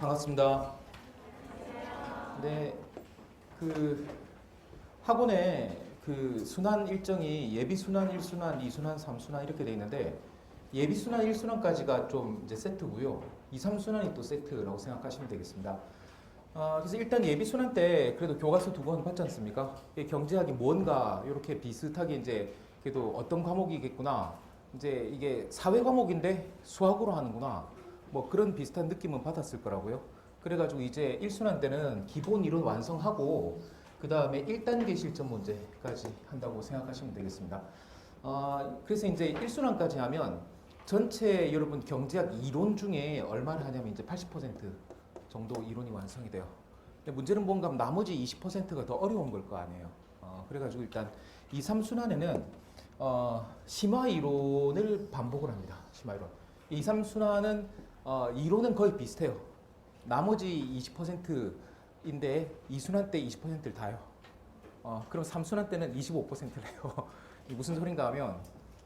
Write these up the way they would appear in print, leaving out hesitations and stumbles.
반갑습니다. 네, 그 학원에 그 순환 일정이 예비 순환, 1순환, 2순환, 3순환 이렇게 돼 있는데 예비 순환 1순환까지가 좀 이제 세트고요. 2, 3순환이 또 세트라고 생각하시면 되겠습니다. 그래서 일단 예비 순환 때 그래도 교과서 두 권 봤지 않습니까? 경제학이 뭔가 이렇게 비슷하게 이제 그래도 어떤 과목이겠구나. 이제 이게 사회 과목인데 수학으로 하는구나. 뭐 그런 비슷한 느낌은 받았을 거라고요. 그래가지고 이제 1순환 때는 기본 이론 완성하고 그 다음에 1단계 실전 문제까지 한다고 생각하시면 되겠습니다. 그래서 이제 1순환까지 하면 전체 여러분 경제학 이론 중에 얼마를 하냐면 이제 80% 정도 이론이 완성이 돼요. 근데 문제는 뭔가 나머지 20%가 더 어려운 걸 거 아니에요. 그래가지고 일단 2, 3순환에는 심화 이론을 반복을 합니다. 심화 이론. 2, 3순환은 이론은 거의 비슷해요. 나머지 20%인데 2순환 때 20%를 다요. 그럼 3순환 때는 25%를 해요. 무슨 소린가 하면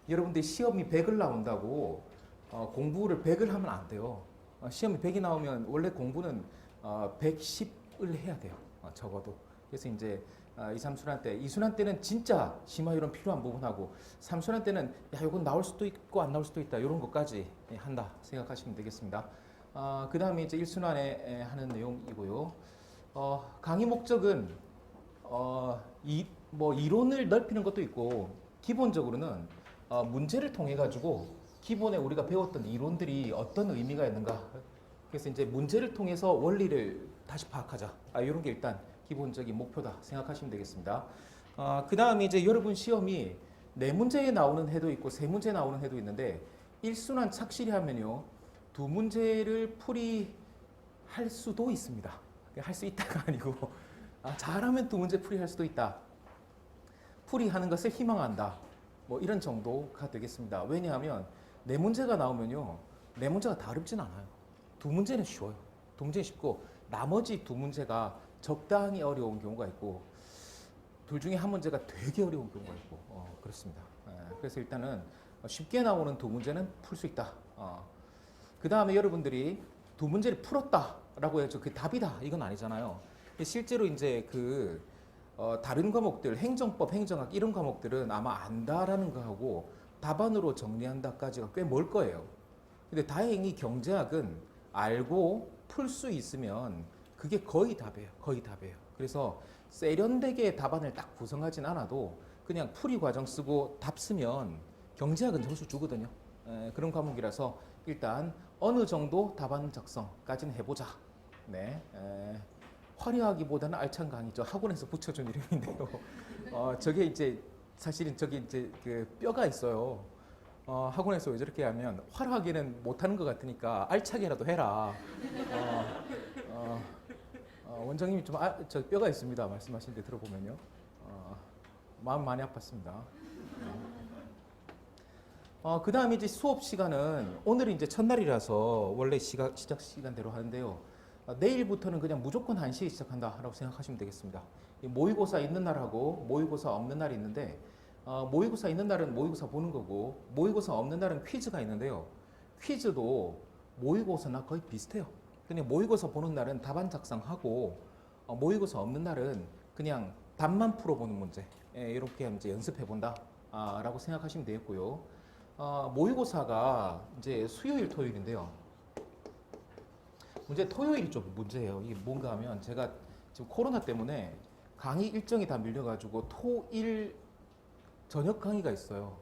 여러분들 시험이 100을 나온다고 공부를 100을 하면 안 돼요. 시험이 100이 나오면 원래 공부는 110을 해야 돼요. 적어도. 그래서 이제 2, 3순환 때, 2순환 때는 진짜 심화 이론 필요한 부분하고 3순환 때는 야 이건 나올 수도 있고 안 나올 수도 있다 이런 것까지 한다 생각하시면 되겠습니다. 그 다음에 이제 1순환에 하는 내용이고요. 강의 목적은 뭐 이론을 넓히는 것도 있고 기본적으로는 문제를 통해 가지고 기본에 우리가 배웠던 이론들이 어떤 의미가 있는가. 그래서 이제 문제를 통해서 원리를 다시 파악하자. 이런 게 일단 기본적인 목표다 생각하시면 되겠습니다. 그 다음에 이제 여러분 시험이 4문제 나오는 해도 있고 3문제 나오는 해도 있는데 1순환 착실히 하면요. 2문제를 풀이할 수도 있습니다. 할 수 있다가 아니고 잘하면 2문제 풀이할 수도 있다. 풀이하는 것을 희망한다. 뭐 이런 정도가 되겠습니다. 왜냐하면 4문제가 나오면요. 4문제가 다 어렵진 않아요. 2문제는 쉬워요. 2문제는 쉽고 나머지 2문제가 적당히 어려운 경우가 있고 둘 중에 한 문제가 되게 어려운 경우가 있고 그렇습니다. 그래서 일단은 쉽게 나오는 2문제는 풀 수 있다. 그 다음에 여러분들이 2문제를 풀었다라고 해서 그 답이다 이건 아니잖아요. 실제로 이제 다른 과목들 행정법, 행정학 이런 과목들은 아마 안다라는 거하고 답안으로 정리한다까지가 꽤 멀 거예요. 근데 다행히 경제학은 알고 풀 수 있으면 그게 거의 답이에요. 거의 답이에요. 그래서 세련되게 답안을 딱 구성하진 않아도 그냥 풀이 과정 쓰고 답 쓰면 경제학은 점수 주거든요. 그런 과목이라서 일단 어느 정도 답안 작성까지는 해보자. 네. 화려하기보다는 알찬 강의죠. 학원에서 붙여준 이름인데요. 저게 이제 사실은 저기 이제 그 뼈가 있어요. 학원에서 왜 저렇게 하면 화려하게는 못하는 것 같으니까 알차게라도 해라. 원장님이 좀 저 뼈가 있습니다. 말씀하신 데 들어보면요. 마음 많이 아팠습니다. 그 다음에 이제 수업 시간은 오늘은 이제 첫날이라서 원래 시작 시간대로 하는데요. 내일부터는 그냥 무조건 1시에 시작한다라고 생각하시면 되겠습니다. 모의고사 있는 날하고 모의고사 없는 날이 있는데 모의고사 있는 날은 모의고사 보는 거고 모의고사 없는 날은 퀴즈가 있는데요. 퀴즈도 모의고사나 거의 비슷해요. 그냥 모의고사 보는 날은 답안 작성하고 모의고사 없는 날은 그냥 답만 풀어보는 문제 이렇게 이제 연습해 본다라고 생각하시면 되겠고요. 모의고사가 이제 수요일, 토요일인데요. 문제 토요일이 좀 문제예요. 이게 뭔가 하면 제가 지금 코로나 때문에 강의 일정이 다 밀려가지고 토일 저녁 강의가 있어요.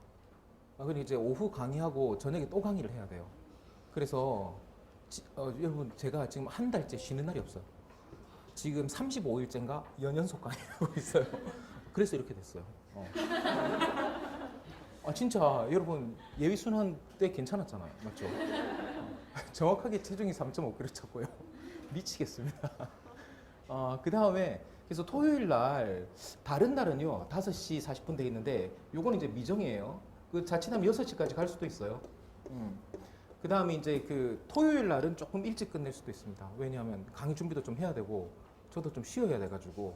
그러니 이제 오후 강의하고 저녁에 또 강의를 해야 돼요. 그래서 여러분 제가 지금 한 달째 쉬는 날이 없어요. 지금 35일째인가 연연속 강의하고 있어요. 그래서 이렇게 됐어요. 진짜 여러분 예비 순환 때 괜찮았잖아요. 맞죠? 정확하게 체중이 3.5kg 쳤고요. 미치겠습니다. 그 다음에 그래서 토요일 날 다른 날은요 5시 40분 돼 있는데 요거는 이제 미정이에요. 자칫하면 6시까지 갈 수도 있어요. 그 다음에 이제 토요일 날은 조금 일찍 끝낼 수도 있습니다. 왜냐하면 강의 준비도 좀 해야 되고 저도 좀 쉬어야 돼가지고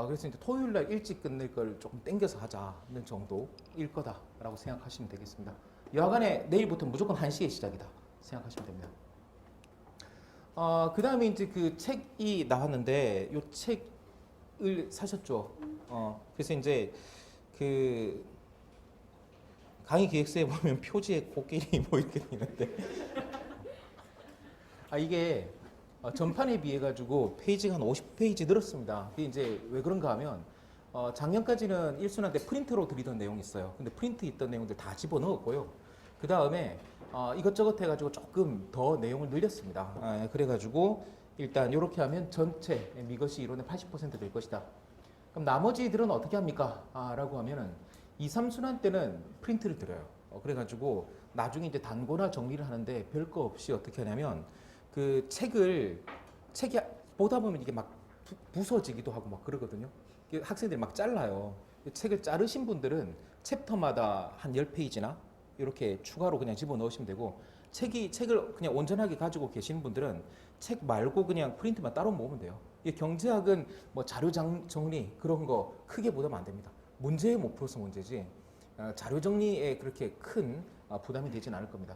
그래서 이제 토요일 날 일찍 끝낼 걸 조금 땡겨서 하자는 정도일 거다라고 생각하시면 되겠습니다. 여하간에 내일부터 무조건 1시에 시작이다 생각하시면 됩니다. 그 다음에 이제 그 책이 나왔는데 요 책을 사셨죠. 그래서 이제 그 강의 기획서에 보면 표지에 코끼리 뭐 이렇게 돼 있는데 이게 전판에 비해 가지고 페이지가 한 50페이지 늘었습니다. 그게 이제 왜 그런가 하면 작년까지는 일순환 때 프린트로 드리던 내용이 있어요. 근데 프린트 있던 내용들 다 집어넣었고요. 그 다음에 이것저것 해가지고 조금 더 내용을 늘렸습니다. 그래가지고 일단 이렇게 하면 전체 미것이 이론의 80%될 것이다. 그럼 나머지들은 어떻게 합니까? 라고 하면은 2, 3순환 때는 프린트를 드려요. 그래가지고 나중에 이제 단고나 정리를 하는데 별거 없이 어떻게 하냐면 그 책이 보다 보면 이게 막 부서지기도 하고 막 그러거든요. 학생들이 막 잘라요. 책을 자르신 분들은 챕터마다 한 10페이지나 이렇게 추가로 그냥 집어넣으시면 되고 책을 그냥 온전하게 가지고 계시는 분들은 책 말고 그냥 프린트만 따로 모으면 돼요. 이 경제학은 뭐 자료 정리 그런 거 크게 부담 안 됩니다. 문제에 못 풀어서 문제지 자료 정리에 그렇게 큰 부담이 되진 않을 겁니다.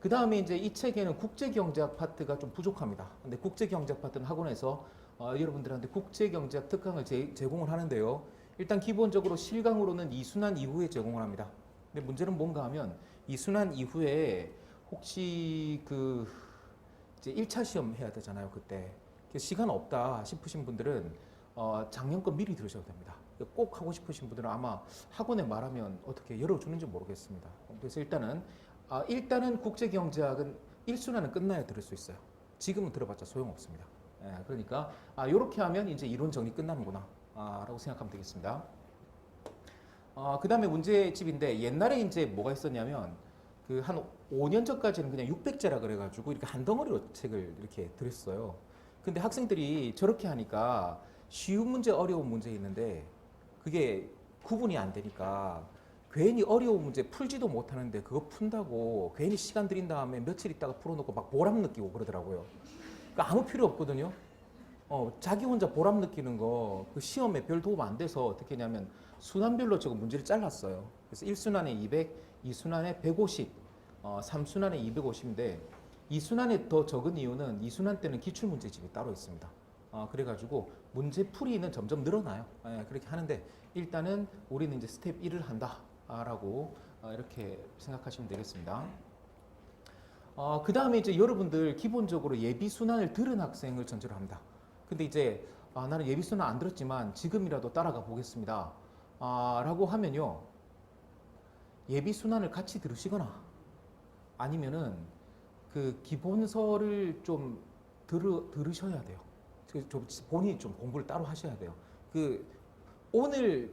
그 다음에 이제 이 책에는 국제경제학 파트가 좀 부족합니다. 근데 국제경제학 파트는 학원에서 여러분들한테 국제경제학 특강을 제공을 하는데요. 일단 기본적으로 실강으로는 이순환 이후에 제공을 합니다. 근데 문제는 뭔가 하면 이순환 이후에 혹시 그 이제 1차 시험 해야 되잖아요. 그때 시간 없다 싶으신 분들은 작년 거 미리 들으셔도 됩니다. 꼭 하고 싶으신 분들은 아마 학원에 말하면 어떻게 열어주는지 모르겠습니다. 그래서 일단은 국제경제학은 1순환은 끝나야 들을 수 있어요. 지금은 들어봤자 소용없습니다. 그러니까 이렇게 하면 이제 이론 정리 끝나는구나 라고 생각하면 되겠습니다. 그 다음에 문제집인데 옛날에 이제 뭐가 있었냐면 그 한 5년 전까지는 그냥 600제라 그래가지고 이렇게 한 덩어리로 책을 이렇게 드렸어요. 근데 학생들이 저렇게 하니까 쉬운 문제, 어려운 문제 있는데 그게 구분이 안 되니까 괜히 어려운 문제 풀지도 못하는데 그거 푼다고 괜히 시간 들인 다음에 며칠 있다가 풀어놓고 막 보람 느끼고 그러더라고요. 그러니까 아무 필요 없거든요. 자기 혼자 보람 느끼는 거 그 시험에 별 도움 안 돼서 어떻게 했냐면 순환별로 제가 문제를 잘랐어요. 그래서 1순환에 200, 2순환에 150, 3순환에 250인데 2순환에 더 적은 이유는 2순환 때는 기출문제집이 따로 있습니다. 그래가지고 문제풀이는 점점 늘어나요. 그렇게 하는데 일단은 우리는 이제 스텝 1을 한다라고 이렇게 생각하시면 되겠습니다. 그 다음에 이제 여러분들 기본적으로 예비순환을 들은 학생을 전제로 합니다. 근데 이제 나는 예비순환 안 들었지만 지금이라도 따라가 보겠습니다. 라고 하면요. 예비순환을 같이 들으시거나 아니면은 그 기본서를 좀 들으셔야 돼요. 본인이 좀 공부를 따로 하셔야 돼요. 오늘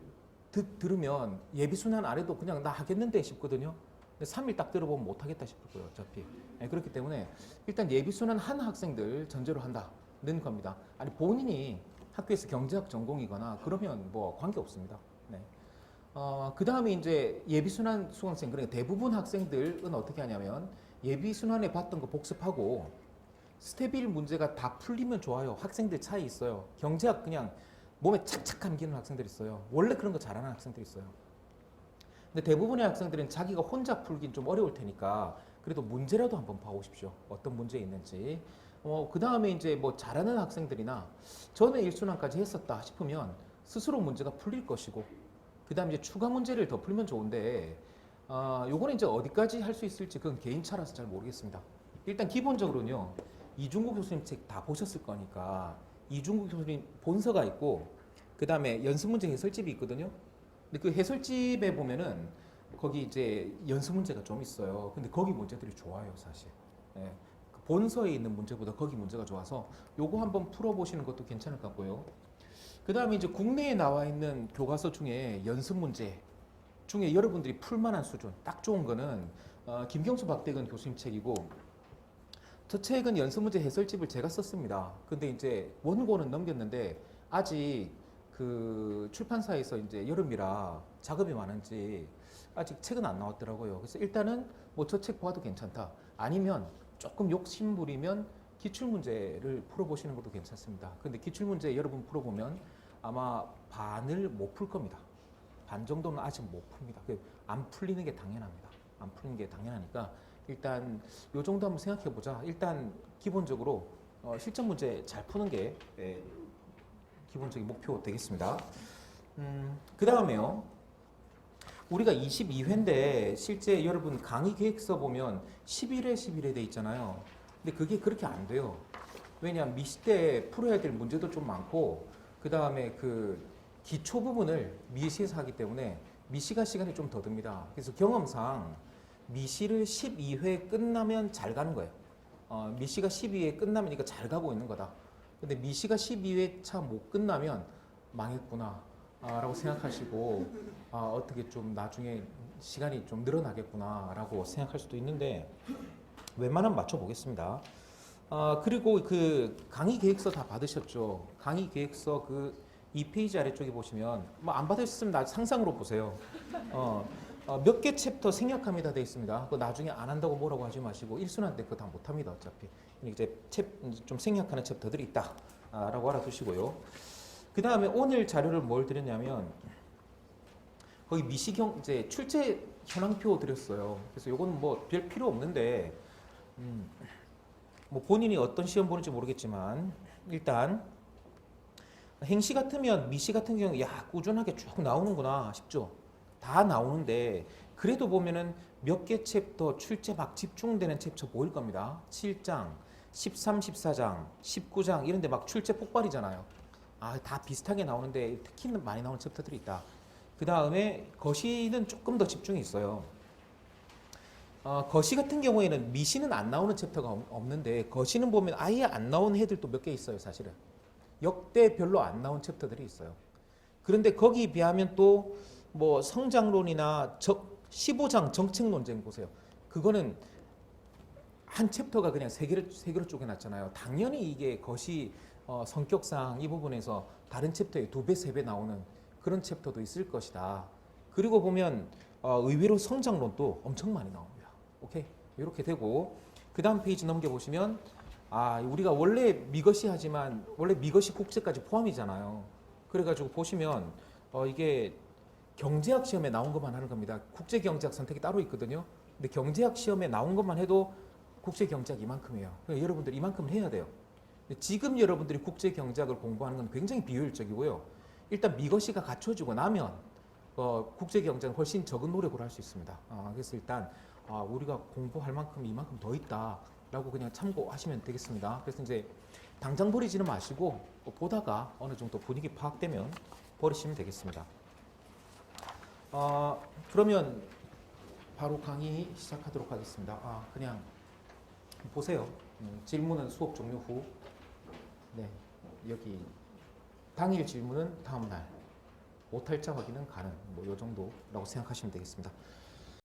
들으면 예비순환 안 해도 그냥 나 하겠는데 싶거든요. 근데 3일 딱 들어보면 못 하겠다 싶을 거예요, 어차피. 그렇기 때문에 일단 예비순환 한 학생들 전제로 한다는 겁니다. 아니 본인이 학교에서 경제학 전공이거나 그러면 뭐 관계 없습니다. 네. 그 다음에 이제 예비순환 수강생, 그러니까 대부분 학생들은 어떻게 하냐면 예비순환에 봤던 거 복습하고 스텝 1 문제가 다 풀리면 좋아요. 학생들 차이 있어요. 경제학 그냥 몸에 착착 감기는 학생들 있어요. 원래 그런 거 잘하는 학생들 있어요. 근데 대부분의 학생들은 자기가 혼자 풀긴 좀 어려울 테니까 그래도 문제라도 한번 봐오십시오. 어떤 문제 있는지. 그 다음에 이제 뭐 잘하는 학생들이나 저는 1순환까지 했었다 싶으면 스스로 문제가 풀릴 것이고 그 다음에 이제 추가 문제를 더 풀면 좋은데 요거는 이제 어디까지 할 수 있을지 그건 개인차라서 잘 모르겠습니다. 일단 기본적으로는요. 이중국 교수님 책 다 보셨을 거니까 이중국 교수님 본서가 있고 그 다음에 연습문제 해설집이 있거든요. 근데 그 해설집에 보면은 거기 이제 연습 문제가 좀 있어요. 근데 거기 문제들이 좋아요, 사실. 그 본서에 있는 문제보다 거기 문제가 좋아서 요거 한번 풀어보시는 것도 괜찮을 것 같고요. 그 다음에 이제 국내에 나와 있는 교과서 중에 연습 문제 중에 여러분들이 풀만한 수준 딱 좋은 거는 김경수 박대근 교수님 책이고 저 책은 연습 문제 해설집을 제가 썼습니다. 근데 이제 원고는 넘겼는데 아직 그 출판사에서 이제 여름이라 작업이 많은지 아직 책은 안 나왔더라고요. 그래서 일단은 뭐 저 책 봐도 괜찮다. 아니면 조금 욕심 부리면 기출문제를 풀어보시는 것도 괜찮습니다. 근데 기출문제 여러분 풀어보면 아마 반을 못 풀 겁니다. 반 정도는 아직 못 풉니다. 안 풀리는 게 당연합니다. 안 풀리는 게 당연하니까 일단 요 정도 한번 생각해 보자. 일단 기본적으로 실전 문제 잘 푸는 게 기본적인 목표 되겠습니다. 그 다음에요. 우리가 22회인데 실제 여러분 강의 계획서 보면 11회 11회 돼 있잖아요. 근데 그게 그렇게 안 돼요. 왜냐하면 미시 때 풀어야 될 문제도 좀 많고 그 다음에 그 기초 부분을 미시에서 하기 때문에 미시가 시간이 좀 더 듭니다. 그래서 경험상 미시를 12회 끝나면 잘 가는 거예요. 미시가 12회 끝나면 이거 잘 가고 있는 거다. 근데 미시가 12회 차 못 끝나면 망했구나 라고 생각하시고 어떻게 좀 나중에 시간이 좀 늘어나겠구나 라고 생각할 수도 있는데 웬만하면 맞춰보겠습니다. 그리고 그 강의 계획서 다 받으셨죠? 강의 계획서 그 2페이지 아래쪽에 보시면 뭐 안 받으셨으면 상상으로 보세요. 몇 개 챕터 생략합니다 돼 있습니다. 그 나중에 안 한다고 뭐라고 하지 마시고 일순환 때 그거 다 못합니다 어차피. 이제 좀 생략하는 챕터들이 있다라고 알아두시고요. 그 다음에 오늘 자료를 뭘 드렸냐면 거기 미시경 이제 출제 현황표 드렸어요. 그래서 요거는 뭐 별 필요 없는데 뭐 본인이 어떤 시험 보는지 모르겠지만 일단 행시 같으면 미시 같은 경우 야 꾸준하게 쭉 나오는구나 싶죠. 다 나오는데 그래도 보면은 몇 개 챕터 출제 막 집중되는 챕터 보일 겁니다. 7장, 13, 14장, 19장 이런 데 막 출제 폭발이잖아요. 다 비슷하게 나오는데 특히 많이 나오는 챕터들이 있다. 그 다음에 거시는 조금 더 집중이 있어요. 거시 같은 경우에는 미시는 안 나오는 챕터가 없는데 거시는 보면 아예 안 나오는 해들도 몇 개 있어요 사실은. 역대 별로 안 나온 챕터들이 있어요. 그런데 거기에 비하면 또 뭐 성장론이나 15장 정책 논쟁 보세요. 그거는 한 챕터가 그냥 세 개로 쪼개놨잖아요. 당연히 이게 거시 성격상 이 부분에서 다른 챕터에 2배, 3배 나오는 그런 챕터도 있을 것이다. 그리고 보면 의외로 성장론도 엄청 많이 나옵니다. 오케이? 이렇게 되고 그 다음 페이지 넘겨보시면 우리가 원래 미거시 하지만 원래 미거시 국제까지 포함이잖아요. 그래가지고 보시면 이게 경제학 시험에 나온 것만 하는 겁니다. 국제경제학 선택이 따로 있거든요. 근데 경제학 시험에 나온 것만 해도 국제경제학 이만큼이에요. 그러니까 여러분들 이만큼 해야 돼요. 지금 여러분들이 국제경제학을 공부하는 건 굉장히 비효율적이고요. 일단 미거시가 갖춰지고 나면 국제경제는 훨씬 적은 노력으로 할 수 있습니다. 그래서 일단 우리가 공부할 만큼 이만큼 더 있다라고 그냥 참고하시면 되겠습니다. 그래서 이제 당장 버리지는 마시고 보다가 어느 정도 분위기 파악되면 버리시면 되겠습니다. 그러면 바로 강의 시작하도록 하겠습니다. 그냥 보세요. 질문은 수업 종료 후. 네, 여기 당일 질문은 다음 날. 오탈자 확인은 가능. 뭐 요 정도라고 생각하시면 되겠습니다.